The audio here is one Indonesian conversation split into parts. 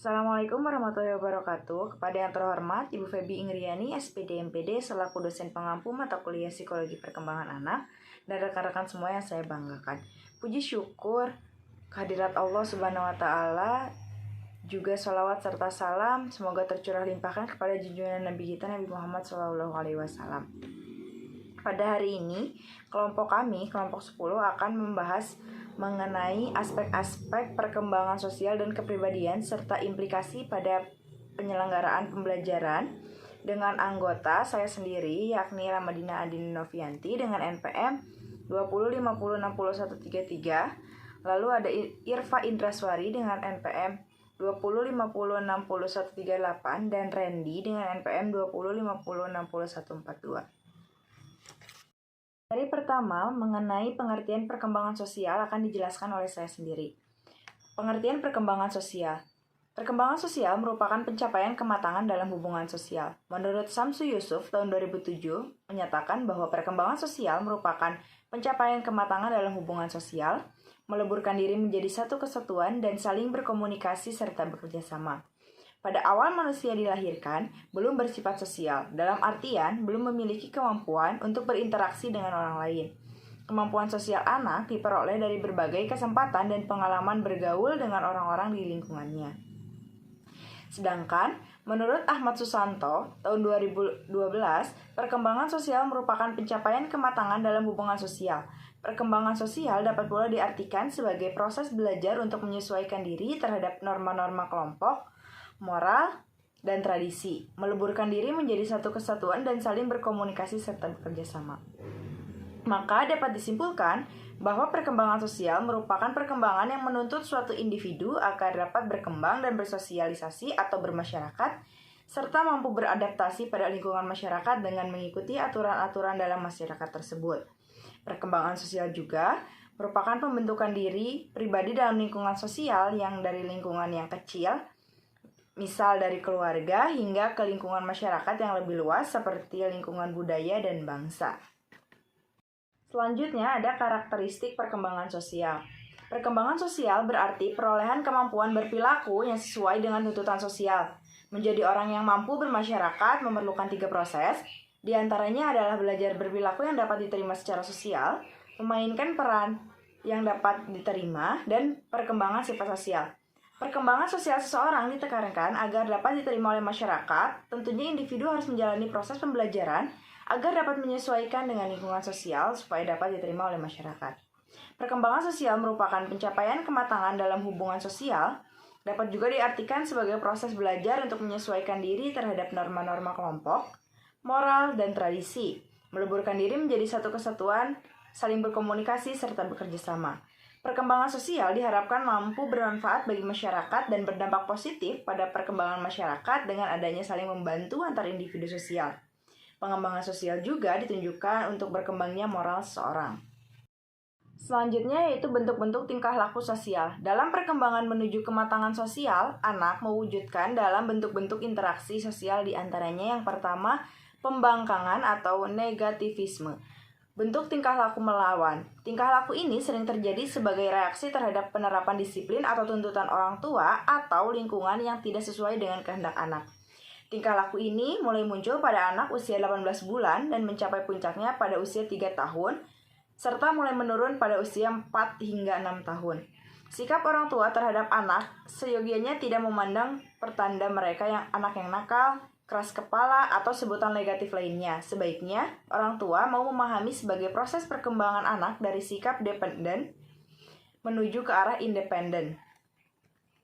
Assalamualaikum warahmatullahi wabarakatuh. Kepada yang terhormat Ibu Febi Ingriani, SPD MPD, selaku dosen pengampu mata kuliah Psikologi Perkembangan Anak, dan rekan-rekan semua yang saya banggakan. Puji syukur kehadirat Allah Subhanahu wa Ta'ala, juga sholawat serta salam semoga tercurah limpahkan kepada junjungan Nabi kita Nabi Muhammad SAW. Pada hari ini, kelompok 10 akan membahas mengenai aspek-aspek perkembangan sosial dan kepribadian serta implikasi pada penyelenggaraan pembelajaran dengan anggota saya sendiri yakni Ramadina Adini Novianti dengan NPM 20506133, lalu ada Irfa Indraswari dengan NPM 20506138 dan Randy dengan NPM 20506142. Dari pertama, mengenai pengertian perkembangan sosial akan dijelaskan oleh saya sendiri. Pengertian perkembangan sosial. Perkembangan sosial merupakan pencapaian kematangan dalam hubungan sosial. Menurut Samsu Yusuf tahun 2007 menyatakan bahwa perkembangan sosial merupakan pencapaian kematangan dalam hubungan sosial, meleburkan diri menjadi satu kesatuan dan saling berkomunikasi serta bekerja sama. Pada awal manusia dilahirkan, belum bersifat sosial, dalam artian belum memiliki kemampuan untuk berinteraksi dengan orang lain. Kemampuan sosial anak diperoleh dari berbagai kesempatan dan pengalaman bergaul dengan orang-orang di lingkungannya. Sedangkan, menurut Ahmad Susanto, tahun 2012, perkembangan sosial merupakan pencapaian kematangan dalam hubungan sosial. Perkembangan sosial dapat pula diartikan sebagai proses belajar untuk menyesuaikan diri terhadap norma-norma kelompok, moral, dan tradisi, meleburkan diri menjadi satu kesatuan dan saling berkomunikasi serta bekerja sama. Maka dapat disimpulkan bahwa perkembangan sosial merupakan perkembangan yang menuntut suatu individu agar dapat berkembang dan bersosialisasi atau bermasyarakat, serta mampu beradaptasi pada lingkungan masyarakat dengan mengikuti aturan-aturan dalam masyarakat tersebut. Perkembangan sosial juga merupakan pembentukan diri pribadi dalam lingkungan sosial yang dari lingkungan yang kecil, misal dari keluarga hingga ke lingkungan masyarakat yang lebih luas seperti lingkungan budaya dan bangsa. Selanjutnya ada karakteristik perkembangan sosial. Perkembangan sosial berarti perolehan kemampuan berperilaku yang sesuai dengan tuntutan sosial. Menjadi orang yang mampu bermasyarakat memerlukan 3 proses, di antaranya adalah belajar berperilaku yang dapat diterima secara sosial, memainkan peran yang dapat diterima, dan perkembangan sifat sosial. Perkembangan sosial seseorang ditekankan agar dapat diterima oleh masyarakat, tentunya individu harus menjalani proses pembelajaran agar dapat menyesuaikan dengan lingkungan sosial supaya dapat diterima oleh masyarakat. Perkembangan sosial merupakan pencapaian kematangan dalam hubungan sosial, dapat juga diartikan sebagai proses belajar untuk menyesuaikan diri terhadap norma-norma kelompok, moral, dan tradisi, meleburkan diri menjadi satu kesatuan, saling berkomunikasi, serta bekerja sama. Perkembangan sosial diharapkan mampu bermanfaat bagi masyarakat dan berdampak positif pada perkembangan masyarakat dengan adanya saling membantu antar individu sosial. Pengembangan sosial juga ditunjukkan untuk berkembangnya moral seseorang. Selanjutnya yaitu bentuk-bentuk tingkah laku sosial. Dalam perkembangan menuju kematangan sosial, anak mewujudkan dalam bentuk-bentuk interaksi sosial di antaranya yang pertama, pembangkangan atau negativisme. Bentuk tingkah laku melawan. Tingkah laku ini sering terjadi sebagai reaksi terhadap penerapan disiplin atau tuntutan orang tua atau lingkungan yang tidak sesuai dengan kehendak anak. Tingkah laku ini mulai muncul pada anak usia 18 bulan dan mencapai puncaknya pada usia 3 tahun, serta mulai menurun pada usia 4 hingga 6 tahun. Sikap orang tua terhadap anak seyogianya tidak memandang pertanda mereka yang anak yang nakal, keras kepala, atau sebutan negatif lainnya. Sebaiknya, orang tua mau memahami sebagai proses perkembangan anak dari sikap dependen menuju ke arah independen.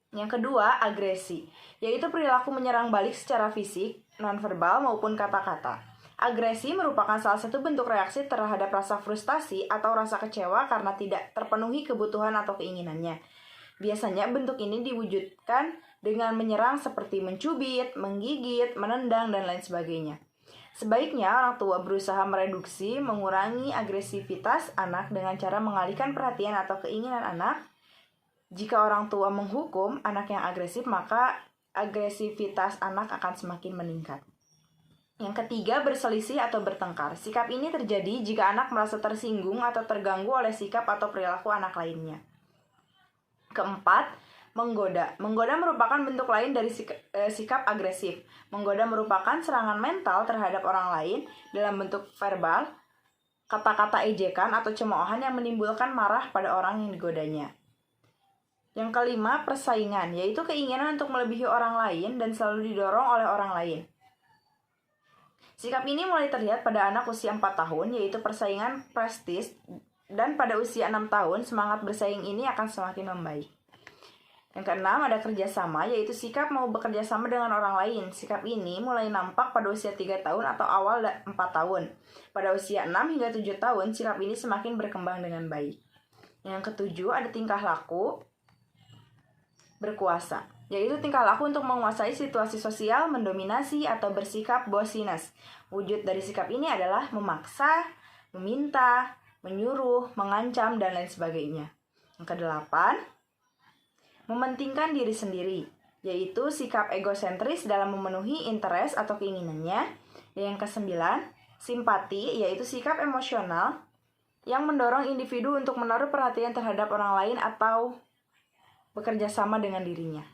Yang kedua, agresi, yaitu perilaku menyerang balik secara fisik, nonverbal maupun kata-kata. Agresi merupakan salah satu bentuk reaksi terhadap rasa frustasi atau rasa kecewa karena tidak terpenuhi kebutuhan atau keinginannya. Biasanya bentuk ini diwujudkan dengan menyerang seperti mencubit, menggigit, menendang, dan lain sebagainya. Sebaiknya orang tua berusaha mereduksi, mengurangi agresivitas anak dengan cara mengalihkan perhatian atau keinginan anak. Jika orang tua menghukum anak yang agresif, maka agresivitas anak akan semakin meningkat. Yang ketiga, berselisih atau bertengkar. Sikap ini terjadi jika anak merasa tersinggung atau terganggu oleh sikap atau perilaku anak lainnya. Keempat, Menggoda. Menggoda merupakan bentuk lain dari sikap agresif. Menggoda merupakan serangan mental terhadap orang lain dalam bentuk verbal, kata-kata ejekan atau cemoohan yang menimbulkan marah pada orang yang digodanya. Yang kelima, persaingan, yaitu keinginan untuk melebihi orang lain dan selalu didorong oleh orang lain. Sikap ini mulai terlihat pada anak usia 4 tahun, yaitu persaingan prestis, dan pada usia 6 tahun, semangat bersaing ini akan semakin membaik. Yang keenam, ada kerjasama, yaitu sikap mau bekerja sama dengan orang lain. Sikap ini mulai nampak pada usia 3 tahun atau awal 4 tahun. Pada usia 6 hingga 7 tahun, sikap ini semakin berkembang dengan baik. Yang ketujuh, ada tingkah laku berkuasa, yaitu tingkah laku untuk menguasai situasi sosial, mendominasi, atau bersikap bossiness. Wujud dari sikap ini adalah memaksa, meminta, menyuruh, mengancam, dan lain sebagainya. Yang kedelapan, mementingkan diri sendiri, yaitu sikap egosentris dalam memenuhi interest atau keinginannya. Dan yang kesembilan, simpati, yaitu sikap emosional yang mendorong individu untuk menaruh perhatian terhadap orang lain atau bekerja sama dengan dirinya.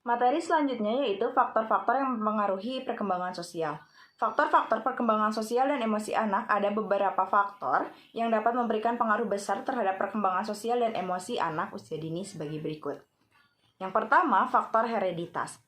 Materi selanjutnya yaitu faktor-faktor yang mempengaruhi perkembangan sosial. Faktor-faktor perkembangan sosial dan emosi anak, ada beberapa faktor yang dapat memberikan pengaruh besar terhadap perkembangan sosial dan emosi anak usia dini sebagai berikut. Yang pertama, faktor hereditas.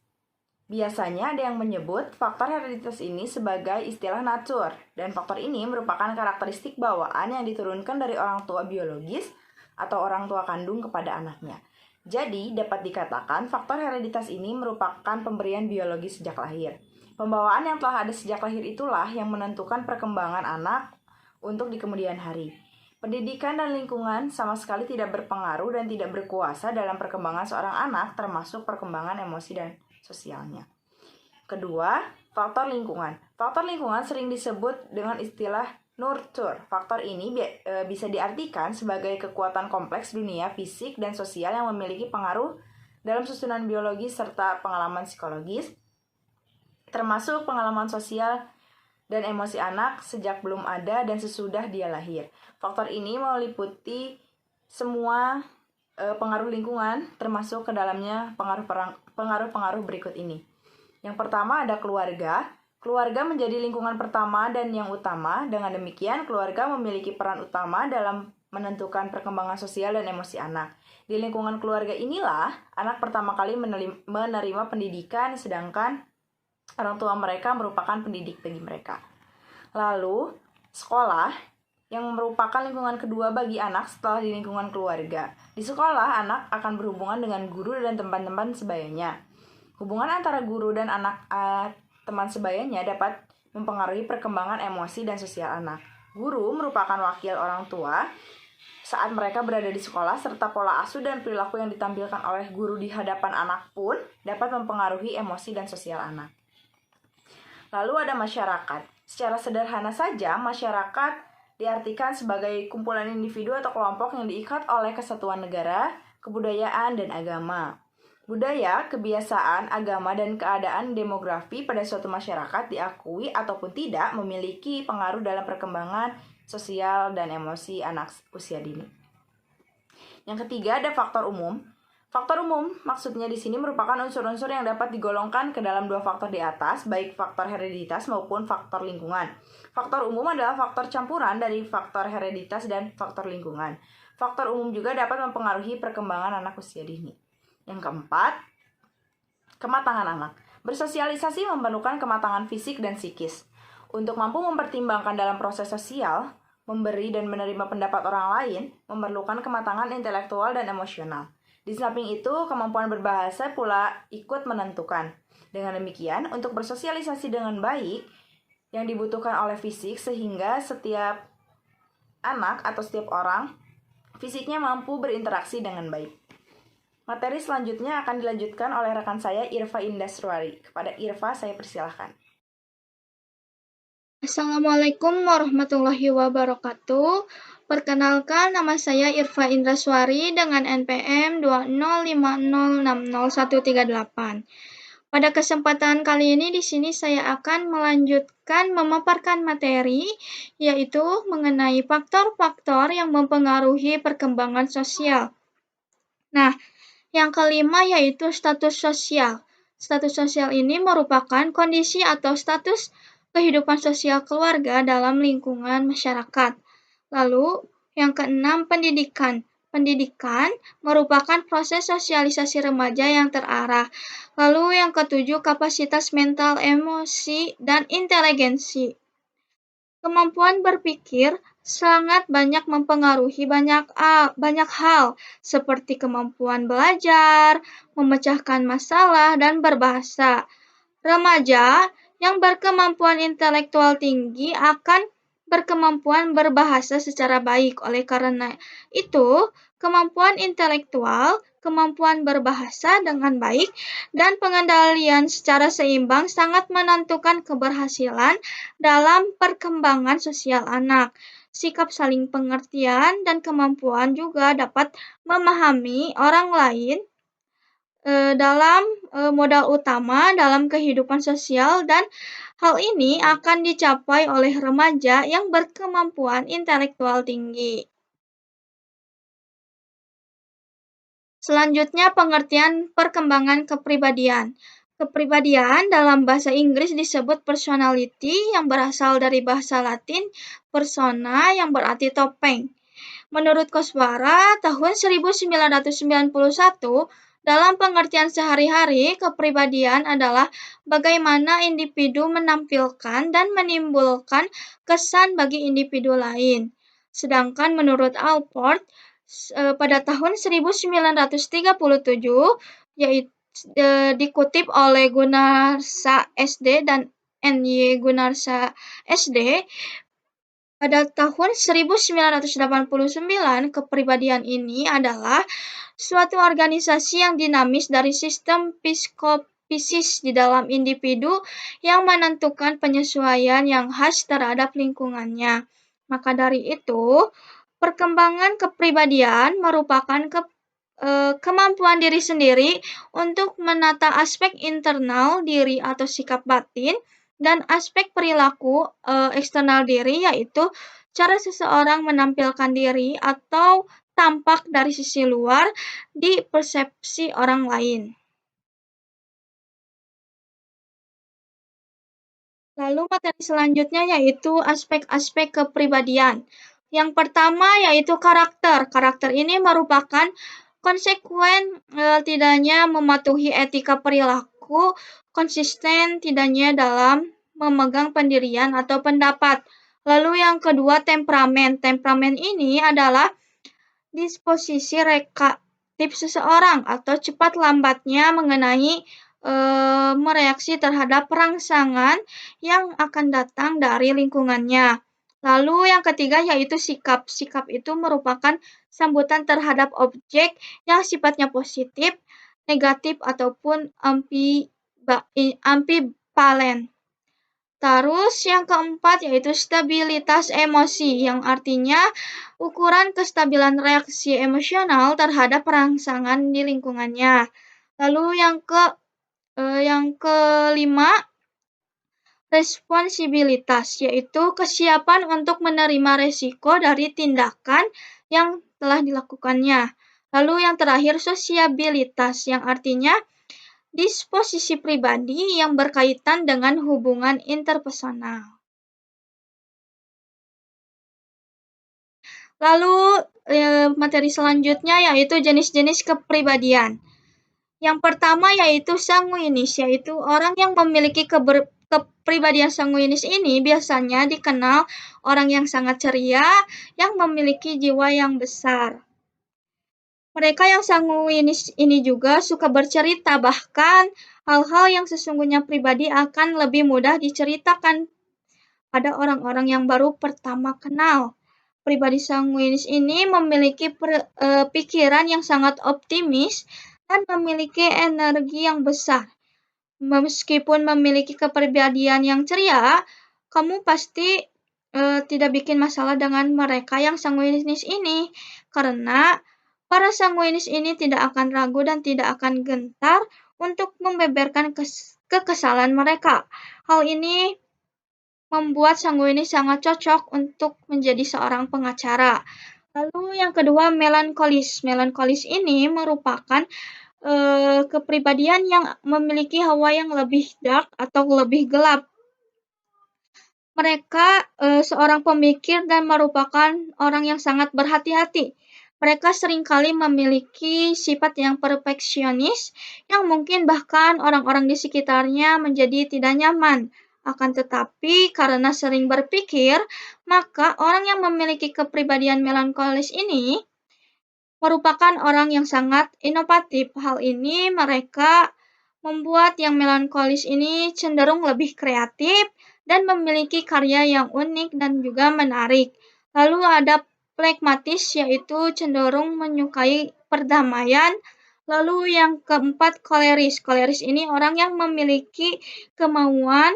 Biasanya ada yang menyebut faktor hereditas ini sebagai istilah natur, dan faktor ini merupakan karakteristik bawaan yang diturunkan dari orang tua biologis atau orang tua kandung kepada anaknya. Jadi, dapat dikatakan faktor hereditas ini merupakan pemberian biologis sejak lahir. Pembawaan yang telah ada sejak lahir itulah yang menentukan perkembangan anak untuk di kemudian hari. Pendidikan dan lingkungan sama sekali tidak berpengaruh dan tidak berkuasa dalam perkembangan seorang anak, termasuk perkembangan emosi dan sosialnya. Kedua, faktor lingkungan. Faktor lingkungan sering disebut dengan istilah nurture. Faktor ini bisa diartikan sebagai kekuatan kompleks dunia fisik dan sosial yang memiliki pengaruh dalam susunan biologis serta pengalaman psikologis, termasuk pengalaman sosial dan emosi anak sejak belum ada dan sesudah dia lahir. Faktor ini meliputi semua pengaruh lingkungan, termasuk ke dalamnya pengaruh-pengaruh berikut ini. Yang pertama ada keluarga. Keluarga menjadi lingkungan pertama dan yang utama. Dengan demikian, keluarga memiliki peran utama dalam menentukan perkembangan sosial dan emosi anak. Di lingkungan keluarga inilah anak pertama kali menerima pendidikan, sedangkan orang tua mereka merupakan pendidik bagi mereka. Lalu, sekolah yang merupakan lingkungan kedua bagi anak setelah di lingkungan keluarga. Di sekolah, anak akan berhubungan dengan guru dan teman-teman sebayanya. Hubungan antara guru dan teman sebayanya dapat mempengaruhi perkembangan emosi dan sosial anak. Guru merupakan wakil orang tua saat mereka berada di sekolah, serta pola asuh dan perilaku yang ditampilkan oleh guru di hadapan anak pun dapat mempengaruhi emosi dan sosial anak. Lalu ada masyarakat. Secara sederhana saja, masyarakat diartikan sebagai kumpulan individu atau kelompok yang diikat oleh kesatuan negara, kebudayaan, dan agama. Budaya, kebiasaan, agama, dan keadaan demografi pada suatu masyarakat diakui ataupun tidak memiliki pengaruh dalam perkembangan sosial dan emosi anak usia dini. Yang ketiga ada faktor umum. Faktor umum maksudnya di sini merupakan unsur-unsur yang dapat digolongkan ke dalam dua faktor di atas, baik faktor hereditas maupun faktor lingkungan. Faktor umum adalah faktor campuran dari faktor hereditas dan faktor lingkungan. Faktor umum juga dapat mempengaruhi perkembangan anak usia dini. Yang keempat, kematangan anak. Bersosialisasi memerlukan kematangan fisik dan psikis. Untuk mampu mempertimbangkan dalam proses sosial, memberi dan menerima pendapat orang lain, memerlukan kematangan intelektual dan emosional. Di samping itu, kemampuan berbahasa pula ikut menentukan. Dengan demikian, untuk bersosialisasi dengan baik, yang dibutuhkan oleh fisik sehingga setiap anak atau setiap orang, fisiknya mampu berinteraksi dengan baik. Materi selanjutnya akan dilanjutkan oleh rekan saya, Irfa Indaswari. Kepada Irfa, saya persilahkan. Assalamualaikum warahmatullahi wabarakatuh. Perkenalkan, nama saya Irfa Indraswari dengan NPM 205060138. Pada kesempatan kali ini di sini saya akan melanjutkan memaparkan materi, yaitu mengenai faktor-faktor yang mempengaruhi perkembangan sosial. Nah, yang kelima yaitu status sosial. Status sosial ini merupakan kondisi atau status kehidupan sosial keluarga dalam lingkungan masyarakat. Lalu, yang keenam, pendidikan. Pendidikan merupakan proses sosialisasi remaja yang terarah. Lalu yang ketujuh, kapasitas mental, emosi, dan inteligensi. Kemampuan berpikir sangat banyak mempengaruhi banyak hal, seperti kemampuan belajar, memecahkan masalah, dan berbahasa. Remaja yang berkemampuan intelektual tinggi akan berkemampuan berbahasa secara baik. Oleh karena itu, kemampuan intelektual, kemampuan berbahasa dengan baik, dan pengendalian secara seimbang sangat menentukan keberhasilan dalam perkembangan sosial anak. Sikap saling pengertian dan kemampuan juga dapat memahami orang lain dalam modal utama dalam kehidupan sosial, dan hal ini akan dicapai oleh remaja yang berkemampuan intelektual tinggi. Selanjutnya, pengertian perkembangan kepribadian. Kepribadian dalam bahasa Inggris disebut personality, yang berasal dari bahasa Latin persona, yang berarti topeng. Menurut Koswara tahun 1991, dalam pengertian sehari-hari, kepribadian adalah bagaimana individu menampilkan dan menimbulkan kesan bagi individu lain. Sedangkan menurut Alport, pada tahun 1937, yaitu dikutip oleh Gunarsa SD dan N.Y. Gunarsa SD, pada tahun 1989, kepribadian ini adalah suatu organisasi yang dinamis dari sistem psikofisis di dalam individu yang menentukan penyesuaian yang khas terhadap lingkungannya. Maka dari itu, perkembangan kepribadian merupakan kemampuan diri sendiri untuk menata aspek internal diri atau sikap batin, dan aspek perilaku eksternal diri, yaitu cara seseorang menampilkan diri atau tampak dari sisi luar di persepsi orang lain. Lalu materi selanjutnya yaitu aspek-aspek kepribadian. Yang pertama yaitu karakter. Karakter ini merupakan konsekuen tidaknya mematuhi etika perilaku, konsisten tidaknya dalam memegang pendirian atau pendapat. Lalu yang kedua, temperamen. Temperamen ini adalah disposisi reaktif seseorang atau cepat lambatnya mengenai mereaksi terhadap rangsangan yang akan datang dari lingkungannya. Lalu yang ketiga yaitu sikap. Sikap itu merupakan sambutan terhadap objek yang sifatnya positif, negatif, ataupun ambivalen. Terus yang keempat yaitu stabilitas emosi, yang artinya ukuran kestabilan reaksi emosional terhadap rangsangan di lingkungannya. Lalu yang kelima, responsibilitas, yaitu kesiapan untuk menerima resiko dari tindakan yang telah dilakukannya. Lalu yang terakhir, sosiabilitas, yang artinya disposisi pribadi yang berkaitan dengan hubungan interpersonal. Lalu materi selanjutnya yaitu jenis-jenis kepribadian. Yang pertama yaitu sanguinis, yaitu orang yang memiliki kepribadian sanguinis ini biasanya dikenal orang yang sangat ceria, yang memiliki jiwa yang besar. Mereka yang sanguinis ini juga suka bercerita, bahkan hal-hal yang sesungguhnya pribadi akan lebih mudah diceritakan pada orang-orang yang baru pertama kenal. Pribadi sanguinis ini memiliki pikiran yang sangat optimis dan memiliki energi yang besar. Meskipun memiliki kepribadian yang ceria, kamu pasti tidak bikin masalah dengan mereka yang sanguinis ini, karena para sanguinis ini tidak akan ragu dan tidak akan gentar untuk membeberkan kekesalan mereka. Hal ini membuat sanguinis sangat cocok untuk menjadi seorang pengacara. Lalu yang kedua, melankolis. Melankolis ini merupakan kepribadian yang memiliki hawa yang lebih dark atau lebih gelap. Mereka seorang pemikir dan merupakan orang yang sangat berhati-hati. Mereka seringkali memiliki sifat yang perfeksionis yang mungkin bahkan orang-orang di sekitarnya menjadi tidak nyaman. Akan tetapi karena sering berpikir, maka orang yang memiliki kepribadian melankolis ini merupakan orang yang sangat inovatif. Hal ini mereka membuat yang melankolis ini cenderung lebih kreatif dan memiliki karya yang unik dan juga menarik. Lalu ada pragmatis, yaitu cenderung menyukai perdamaian. Lalu yang keempat, koleris. Koleris ini orang yang memiliki kemauan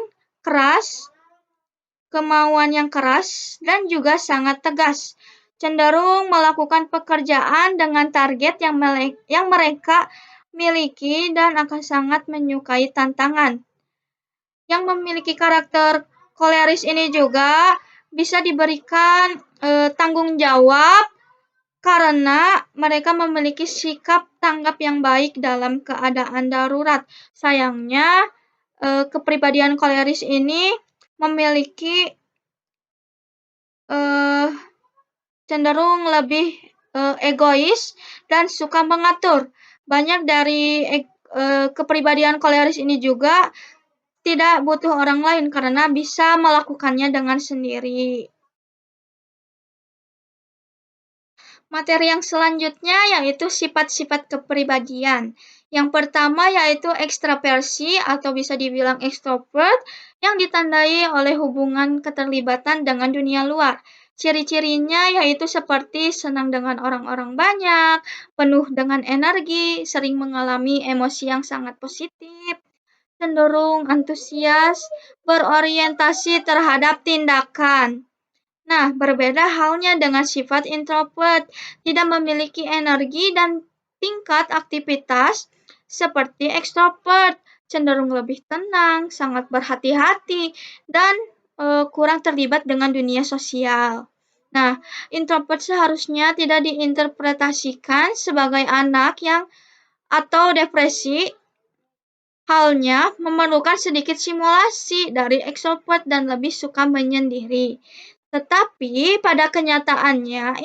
yang keras dan juga sangat tegas, cenderung melakukan pekerjaan dengan target yang mereka miliki dan akan sangat menyukai tantangan. Yang memiliki karakter koleris ini juga bisa diberikan tanggung jawab karena mereka memiliki sikap tanggap yang baik dalam keadaan darurat. Sayangnya, kepribadian koleris ini memiliki cenderung lebih egois dan suka mengatur. Banyak dari kepribadian koleris ini juga tidak butuh orang lain karena bisa melakukannya dengan sendiri. Materi yang selanjutnya yaitu sifat-sifat kepribadian. Yang pertama yaitu ekstraversi atau bisa dibilang extrovert yang ditandai oleh hubungan keterlibatan dengan dunia luar. Ciri-cirinya yaitu seperti senang dengan orang-orang banyak, penuh dengan energi, sering mengalami emosi yang sangat positif, cenderung antusias, berorientasi terhadap tindakan. Nah, berbeda halnya dengan sifat introvert, tidak memiliki energi dan tingkat aktivitas seperti ekstrovert, cenderung lebih tenang, sangat berhati-hati, dan kurang terlibat dengan dunia sosial. Nah, introvert seharusnya tidak diinterpretasikan sebagai anak yang atau depresi, halnya memerlukan sedikit simulasi dari ekstrovert dan lebih suka menyendiri. Tetapi pada kenyataannya,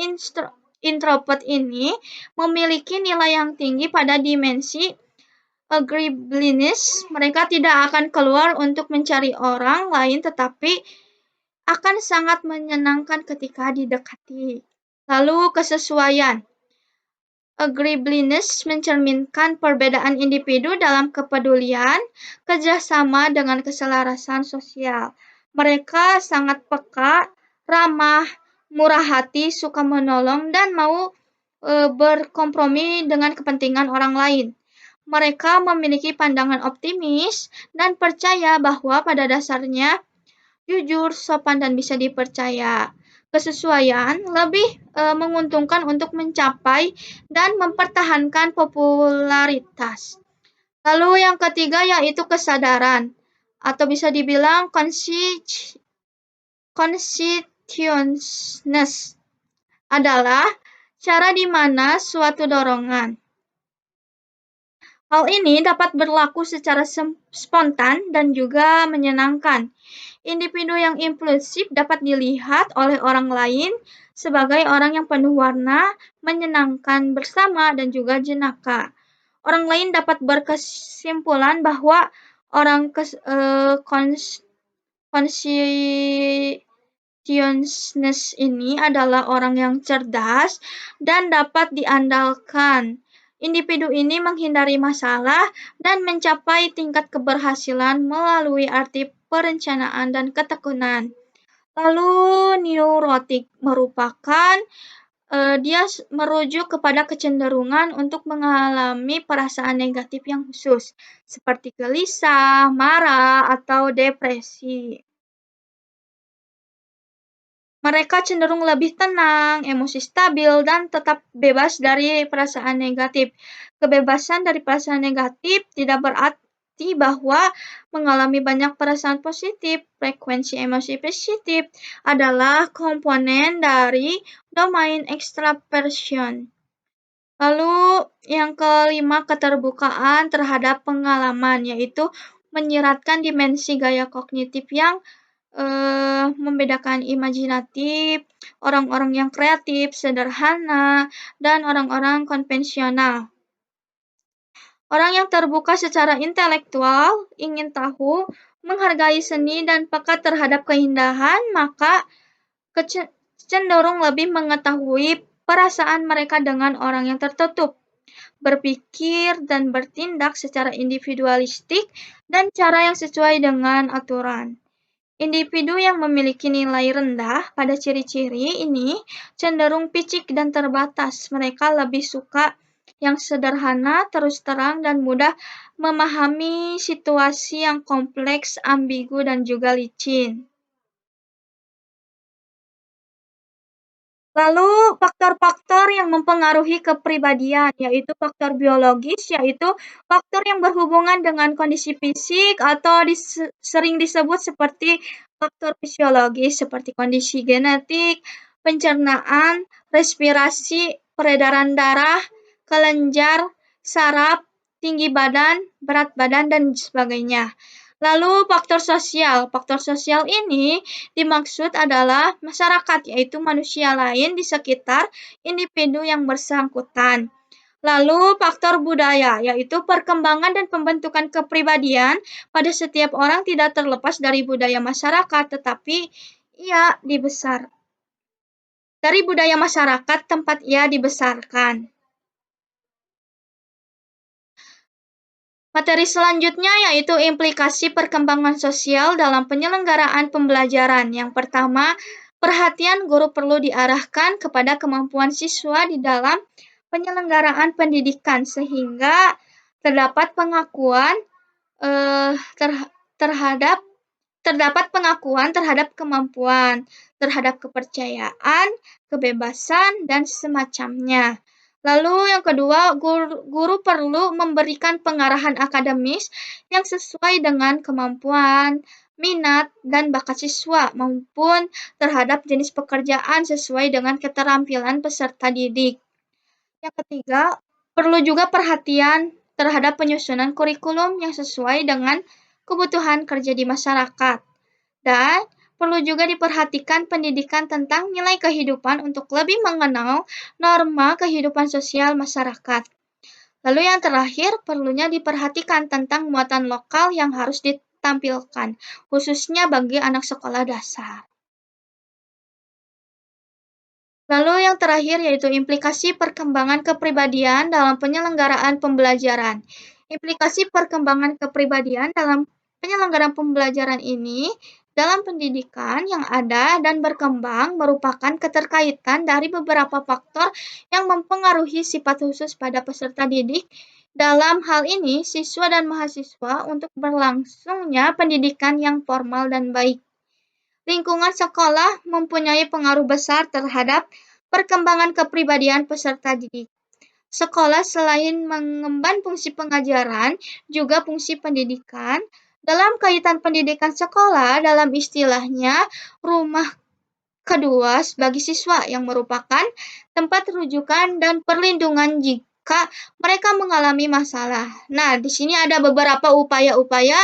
introvert ini memiliki nilai yang tinggi pada dimensi agreeableness. Mereka tidak akan keluar untuk mencari orang lain, tetapi akan sangat menyenangkan ketika didekati. Lalu kesesuaian. Agreeableness mencerminkan perbedaan individu dalam kepedulian, kerjasama dengan keselarasan sosial. Mereka sangat peka, ramah, murah hati, suka menolong, dan mau berkompromi dengan kepentingan orang lain. Mereka memiliki pandangan optimis dan percaya bahwa pada dasarnya jujur, sopan, dan bisa dipercaya. Kesesuaian lebih menguntungkan untuk mencapai dan mempertahankan popularitas. Lalu yang ketiga yaitu kesadaran atau bisa dibilang conscientiousness adalah cara di mana suatu dorongan. Hal ini dapat berlaku secara spontan dan juga menyenangkan. Individu yang impulsif dapat dilihat oleh orang lain sebagai orang yang penuh warna, menyenangkan bersama, dan juga jenaka. Orang lain dapat berkesimpulan bahwa orang conscientiousness ini adalah orang yang cerdas dan dapat diandalkan. Individu ini menghindari masalah dan mencapai tingkat keberhasilan melalui arti perencanaan dan ketekunan. Lalu neurotik merupakan dia merujuk kepada kecenderungan untuk mengalami perasaan negatif yang khusus, seperti gelisah, marah, atau depresi. Mereka cenderung lebih tenang, emosi stabil, dan tetap bebas dari perasaan negatif. Kebebasan dari perasaan negatif bukti bahwa mengalami banyak perasaan positif, frekuensi emosi positif adalah komponen dari domain extraversion. Lalu yang kelima, keterbukaan terhadap pengalaman, yaitu menyiratkan dimensi gaya kognitif yang membedakan imajinatif, orang-orang yang kreatif, sederhana, dan orang-orang konvensional. Orang yang terbuka secara intelektual, ingin tahu, menghargai seni, dan peka terhadap keindahan, maka cenderung lebih mengetahui perasaan mereka dengan orang yang tertutup, berpikir dan bertindak secara individualistik dan cara yang sesuai dengan aturan. Individu yang memiliki nilai rendah pada ciri-ciri ini cenderung picik dan terbatas. Mereka lebih suka yang sederhana, terus terang, dan mudah memahami situasi yang kompleks, ambigu, dan juga licin. Lalu faktor-faktor yang mempengaruhi kepribadian, yaitu faktor biologis, yaitu faktor yang berhubungan dengan kondisi fisik atau sering disebut seperti faktor fisiologis seperti kondisi genetik, pencernaan, respirasi, peredaran darah, kelenjar, saraf, tinggi badan, berat badan, dan sebagainya. Lalu faktor sosial ini dimaksud adalah masyarakat, yaitu manusia lain di sekitar individu yang bersangkutan. Lalu faktor budaya, yaitu perkembangan dan pembentukan kepribadian pada setiap orang tidak terlepas dari budaya masyarakat, tetapi ia dibesar dari budaya masyarakat tempat ia dibesarkan. Materi selanjutnya yaitu implikasi perkembangan sosial dalam penyelenggaraan pembelajaran. Yang pertama, perhatian guru perlu diarahkan kepada kemampuan siswa di dalam penyelenggaraan pendidikan sehingga terdapat pengakuan terhadap kemampuan, terhadap kepercayaan, kebebasan, dan semacamnya. Lalu yang kedua, guru perlu memberikan pengarahan akademis yang sesuai dengan kemampuan, minat, dan bakat siswa maupun terhadap jenis pekerjaan sesuai dengan keterampilan peserta didik. Yang ketiga, perlu juga perhatian terhadap penyusunan kurikulum yang sesuai dengan kebutuhan kerja di masyarakat. Dan perlu juga diperhatikan pendidikan tentang nilai kehidupan untuk lebih mengenal norma kehidupan sosial masyarakat. Lalu yang terakhir, perlunya diperhatikan tentang muatan lokal yang harus ditampilkan, khususnya bagi anak sekolah dasar. Lalu yang terakhir yaitu implikasi perkembangan kepribadian dalam penyelenggaraan pembelajaran. Implikasi perkembangan kepribadian dalam penyelenggaraan pembelajaran ini dalam pendidikan yang ada dan berkembang merupakan keterkaitan dari beberapa faktor yang mempengaruhi sifat khusus pada peserta didik. Dalam hal ini, siswa dan mahasiswa untuk berlangsungnya pendidikan yang formal dan baik. Lingkungan sekolah mempunyai pengaruh besar terhadap perkembangan kepribadian peserta didik. Sekolah selain mengemban fungsi pengajaran, juga fungsi pendidikan. Dalam kaitan pendidikan sekolah, dalam istilahnya, rumah kedua bagi siswa yang merupakan tempat rujukan dan perlindungan jika mereka mengalami masalah. Nah, di sini ada beberapa upaya-upaya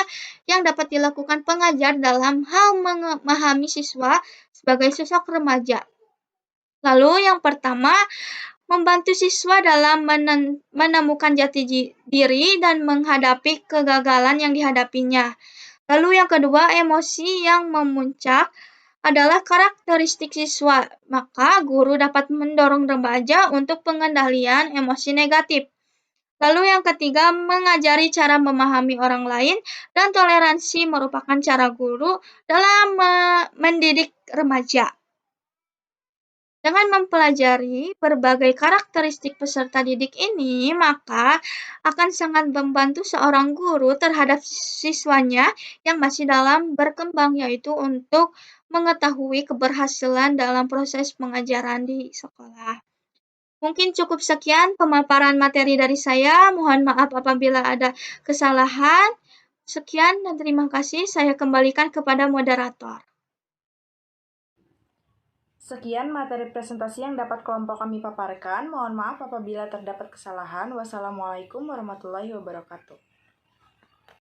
yang dapat dilakukan pengajar dalam hal memahami siswa sebagai sosok remaja. Lalu yang pertama, membantu siswa dalam menemukan jati diri dan menghadapi kegagalan yang dihadapinya. Lalu yang kedua, emosi yang memuncak adalah karakteristik siswa. Maka guru dapat mendorong remaja untuk pengendalian emosi negatif. Lalu yang ketiga, mengajari cara memahami orang lain dan toleransi merupakan cara guru dalam mendidik remaja. Dengan mempelajari berbagai karakteristik peserta didik ini, maka akan sangat membantu seorang guru terhadap siswanya yang masih dalam berkembang, yaitu untuk mengetahui keberhasilan dalam proses pengajaran di sekolah. Mungkin cukup sekian pemaparan materi dari saya. Mohon maaf apabila ada kesalahan. Sekian dan terima kasih, saya kembalikan kepada moderator. Sekian materi presentasi yang dapat kelompok kami paparkan. Mohon maaf apabila terdapat kesalahan. Wassalamualaikum warahmatullahi wabarakatuh.